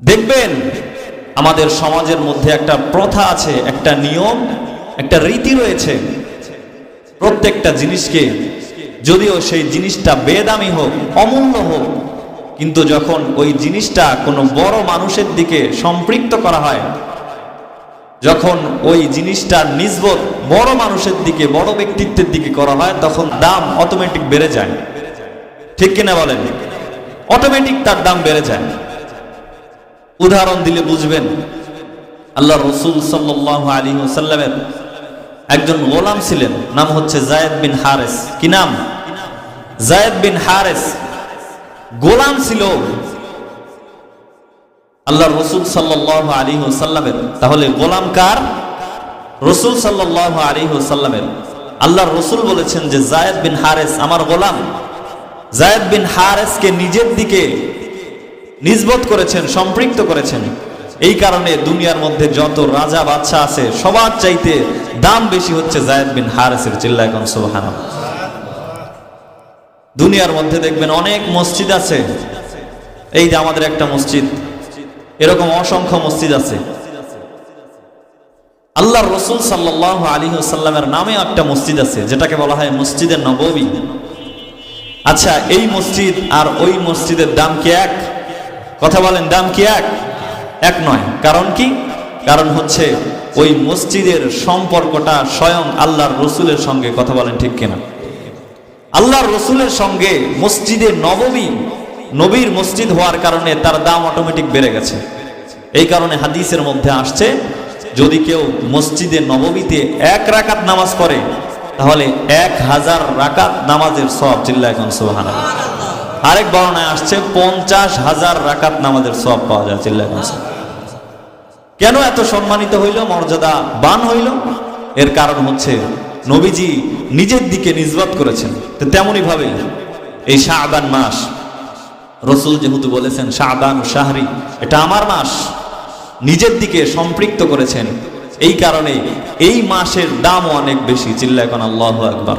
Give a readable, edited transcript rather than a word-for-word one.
দেখবেন আমাদের সমাজের মধ্যে একটা প্রথা আছে, একটা নিয়ম, একটা রীতি রয়েছে। প্রত্যেকটা জিনিসকে, যদিও সেই জিনিসটা বেদামি হোক, অমূল্য হোক, কিন্তু যখন ওই জিনিসটা কোনো বড় মানুষের দিকে সম্পৃক্ত করা হয়, যখন ওই জিনিসটার নিসবত বড় মানুষের দিকে, বড় ব্যক্তিত্বের দিকে করা হয়, তখন দাম অটোমেটিক বেড়ে যায়। ঠিক কিনা বলেন? অটোমেটিক তার দাম বেড়ে যায়। উদাহরণ দিলে বুঝবেন। আল্লাহ রসুল সাল্লাল্লাহু আলাইহি ওয়াসাল্লামের একজন গোলাম ছিলেন, নাম হচ্ছে যায়েদ বিন হারেস। কি নাম? যায়েদ বিন হারেস। গোলাম ছিল আল্লাহ রসুল সাল্লাল্লাহু আলাইহি ওয়াসাল্লামের। তাহলে গোলাম কার? রসুল সাল্লাল্লাহু আলাইহি ওয়াসাল্লামের। আল্লাহ রসুল বলেছেন যে যায়েদ বিন হারেস আমার গোলাম। যায়েদ বিন হারেসকে নিজের দিকে নিসবত করেছেন, সম্পৃক্ত করেছেন। এই কারণে দুনিয়ার মধ্যে যত রাজা বাদশা আছে, সবার চাইতে দাম বেশি হচ্ছে যায়েদ বিন হারেসের। চিল্লায় কোন সুবহানাল্লাহ। দুনিয়ার মধ্যে দেখবেন অনেক মসজিদ আছে। এই যে আমাদের একটা মসজিদ, এরকম অসংখ্য মসজিদ আছে। আল্লাহর রসুল সাল্লাল্লাহু আলাইহি ওয়াসাল্লামের নামে একটা মসজিদ আছে, যেটাকে বলা হয় মসজিদে নববী। আচ্ছা, এই মসজিদ আর ওই মসজিদের দাম কি এক? কথা বলেন, দাম কি এক? এক নয়। কারণ কি? কারণ হচ্ছে ওই মসজিদের সম্পর্কটা স্বয়ং আল্লাহর রসুলের সঙ্গে। কথা বলেন ঠিক কিনা? আল্লাহর রসুলের সঙ্গে মসজিদে নববী, নবীর মসজিদ হওয়ার কারণে তার দাম অটোমেটিক বেড়ে গেছে। এই কারণে হাদিসের মধ্যে আসছে, যদি কেউ মসজিদে নববীতে 1 রাকাত নামাজ পড়ে, তাহলে 1000 রাকাত নামাজের সওয়াব। চিল্লায় কোন সুবহানাল্লাহ। আরেক বর্ণনায় আসছে 50,000 রাকাত নামাজের সওয়াব পাওয়া যায়। চিল্লায় কোন সুবহানাল্লাহ। কেন এত সম্মানিত হইল, মর্যাদা বান হইল? এর কারণ হচ্ছে নবীজি নিজের দিকে নিসবত করেছেন। তো তেমনি ভাবে এই শাবান মাস, রসুল যেহেতু বলেছেন শাবান শাহরি, এটা আমার মাস, নিজের দিকে সম্পৃক্ত করেছেন। এই কারণে এই মাসের দামও অনেক বেশি। চিল্লায় কোন আল্লাহু আকবার।